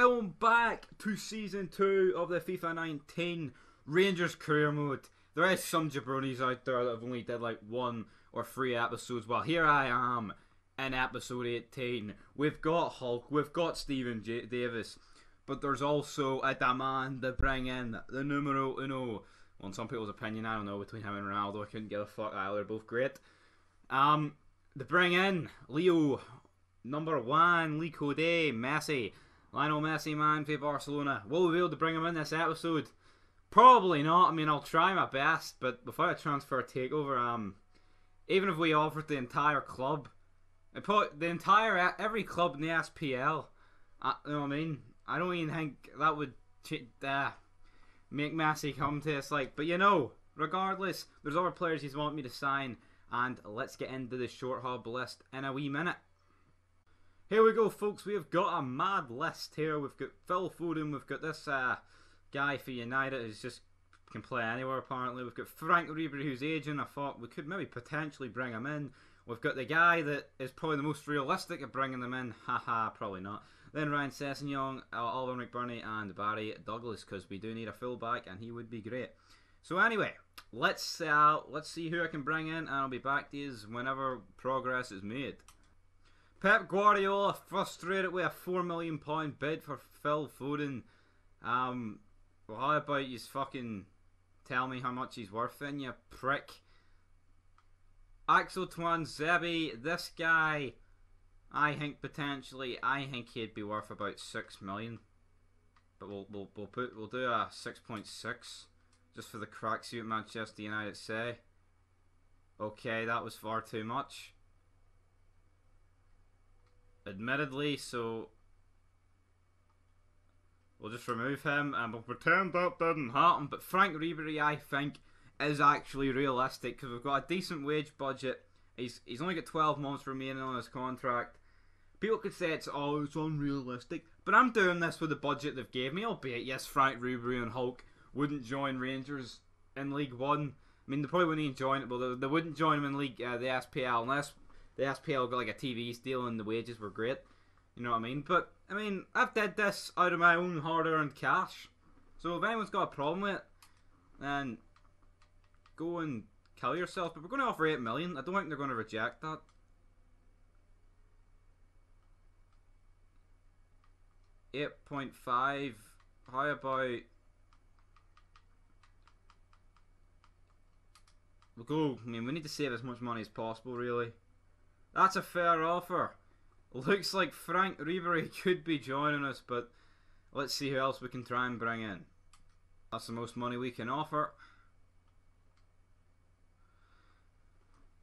Welcome back to Season 2 of the FIFA 19 Rangers Career Mode. There is some jabronis out there that have only did like 1 or 3 episodes. Well, here I am in episode 18. We've got Hulk, we've got Steven Davis, but there's also a demand to bring in the numero uno. Well, in some people's opinion, I don't know, between him and Ronaldo, I couldn't give a fuck either, they're both great. To bring in Leo, number 1, Lico Day, Messi. Lionel Messi, man, for Barcelona. Will we be able to bring him in this episode? Probably not. I mean, I'll try my best, but without a transfer takeover, even if we offered the entire club, every club in the SPL, you know what I mean? I don't even think that would make Messi come to us. Like, but you know, regardless, there's other players he's want me to sign, and let's get into the short hub list in a wee minute. Here we go, folks. We have got a mad list here. We've got Phil Foden. We've got this guy for United who's just can play anywhere apparently. We've got Frank Ribery who's aging. I thought we could maybe potentially bring him in. We've got the guy that is probably the most realistic at bringing them in. Haha, probably not. Then Ryan Sessegnon, Oliver McBurney, and Barry Douglas, because we do need a fullback and he would be great. So anyway, let's see who I can bring in, and I'll be back to you whenever progress is made. Pep Guardiola frustrated with a £4 million bid for Phil Foden. Well, how about you fucking tell me how much he's worth then, you prick? Axel Tuanzebe, this guy, I think he'd be worth about 6 million. But we'll do a 6.6 just for the cracks you at Manchester United say. Okay, that was far too much. Admittedly, so we'll just remove him and we'll pretend that didn't happen. But Frank Ribery, I think, is actually realistic because we've got a decent wage budget. He's only got 12 months remaining on his contract. People could say it's unrealistic, but I'm doing this with the budget they've gave me. Albeit, yes, Frank Ribery and Hulk wouldn't join Rangers in League One. I mean, they probably wouldn't even join it, but they wouldn't join him in the SPL unless the SPL got like a TV deal and the wages were great. You know what I mean? But, I mean, I've did this out of my own hard-earned cash. So if anyone's got a problem with it, then go and kill yourself. But we're going to offer 8 million. I don't think they're going to reject that. $8.5. How about... we'll go... I mean, we need to save as much money as possible, really. That's a fair offer. Looks like Frank Ribery could be joining us, but let's see who else we can try and bring in. That's the most money we can offer.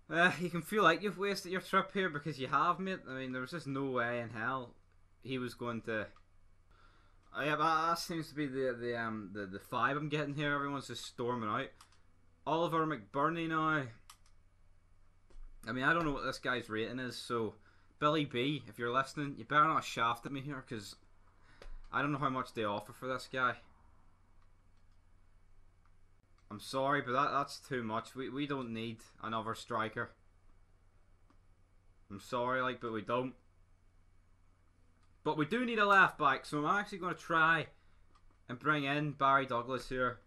You can feel like you've wasted your trip here because you have, mate. I mean, there was just no way in hell he was going to... yeah, but that seems to be the vibe I'm getting here. Everyone's just storming out. Oliver McBurney now. I mean, I don't know what this guy's rating is, so Billy B, if you're listening, you better not shaft at me here, because I don't know how much they offer for this guy. I'm sorry, but that's too much. We don't need another striker. I'm sorry, like, but we don't. But we do need a left back, so I'm actually going to try and bring in Barry Douglas here.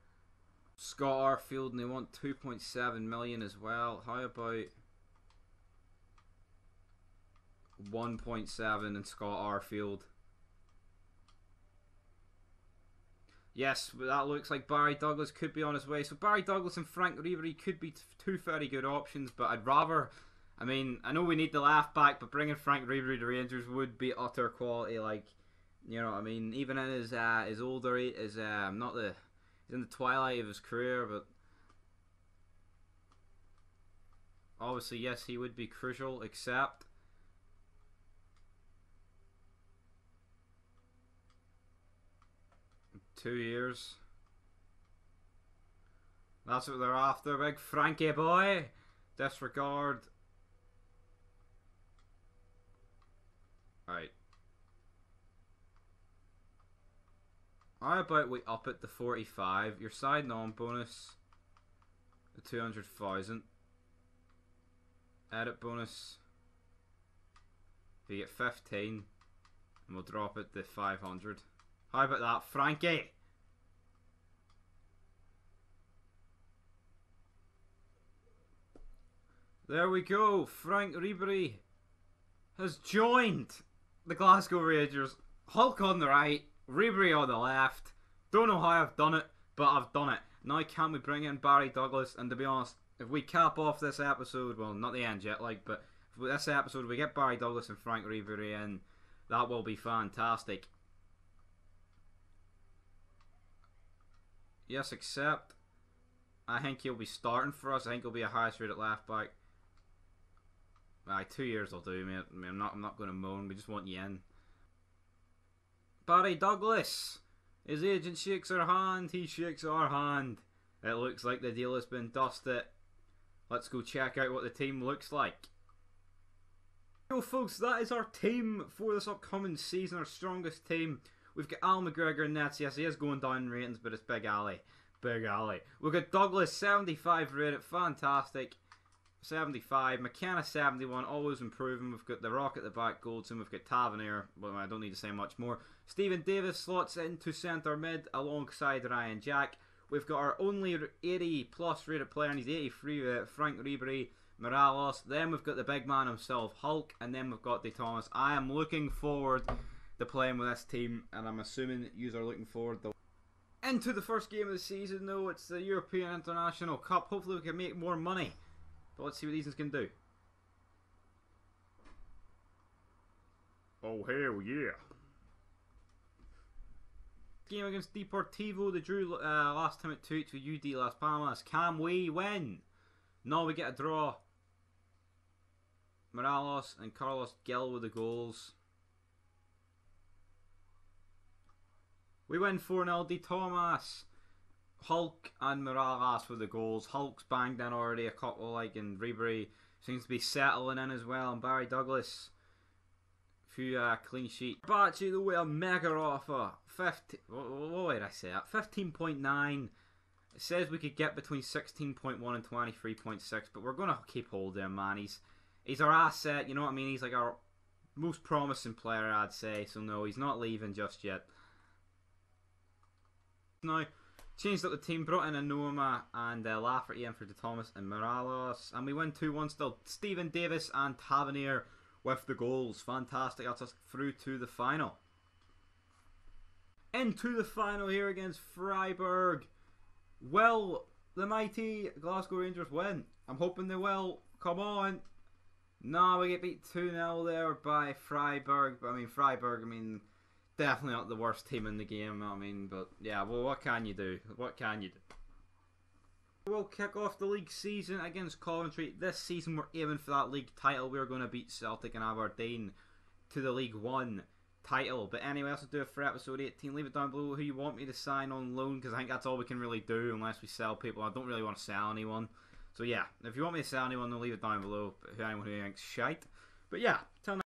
Scott Arfield, and they want 2.7 million as well. How about 1.7 and Scott Arfield? Yes, that looks like Barry Douglas could be on his way. So Barry Douglas and Frank Ribery could be two very good options, but I'd rather... I mean, I know we need the left back, but bringing Frank Ribery to Rangers would be utter quality. Like, you know what I mean? Even in his older age, he's in the twilight of his career, but obviously, yes, he would be crucial, except... 2 years. That's what they're after, big Frankie boy. Disregard. Right. How about we up it to 45? Your sign-on bonus to 200,000. Edit bonus. If you get 15, and we'll drop it to 500. How about that, Frankie? There we go. Frank Ribery has joined the Glasgow Rangers. Hulk on the right, Ribery on the left. Don't know how I've done it, but I've done it. Now can we bring in Barry Douglas? And to be honest, if we cap off this episode, well, not the end yet, like, but if this episode we get Barry Douglas and Frank Ribery in, that will be fantastic. Yes, except I think he'll be starting for us. I think he'll be a highest rated left back. 2 years will do, mate. I mean, I'm not going to moan. We just want you in. Barry Douglas. His agent shakes our hand. He shakes our hand. It looks like the deal has been dusted. Let's go check out what the team looks like. So, folks, that is our team for this upcoming season. Our strongest team. We've got Al McGregor in nets. Yes, he is going down in ratings, but it's Big Ali. Big Ali. We've got Douglas, 75 rated. Fantastic. 75, McKenna 71, always improving. We've got The Rock at the back, Goldson. We've got Tavernier, well, I don't need to say much more. Stephen Davis slots into centre mid alongside Ryan Jack. We've got our only 80 plus rated player, and he's 83, Frank Ribery, Morelos. Then we've got the big man himself, Hulk, and then we've got De Thomas. I am looking forward to playing with this team, and I'm assuming you are looking forward to into the first game of the season. Though it's the European International Cup. Hopefully we can make more money. But let's see what these ones can do. Oh, hell yeah. Game against Deportivo. They drew last time at 2-8 with UD Las Palmas. Can we win? No, we get a draw. Morelos and Carlos Gil with the goals. We win 4-0. De Thomas. Hulk and Morelos with the goals. Hulk's banged in already a couple, like, and Ribery seems to be settling in as well. And Barry Douglas, a few clean sheet. Bachi the way a mega offer. 50. What did I say? 15.9. It says we could get between 16.1 and 23.6, but we're gonna keep holding him, man. He's our asset. You know what I mean? He's like our most promising player, I'd say. So no, he's not leaving just yet. Now. Changed up the team, brought in a Noma and Lafferty in for De Thomas and Morelos. And we win 2-1 still. Stephen Davis and Tavernier with the goals. Fantastic. That's us through to the final. Into the final here against Freiburg. Will the mighty Glasgow Rangers win? I'm hoping they will. Come on. No, we get beat 2-0 there by Freiburg. But I mean, Freiburg, definitely not the worst team in the game, but yeah, well, what can you do? What can you do? We'll kick off the league season against Coventry. This season we're aiming for that league title. We're going to beat Celtic and Aberdeen to the League 1 title. But anyway, let's do it for episode 18. Leave it down below who you want me to sign on loan, because I think that's all we can really do unless we sell people. I don't really want to sell anyone. So yeah, if you want me to sell anyone, then leave it down below. Anyone who thinks shite. But yeah, till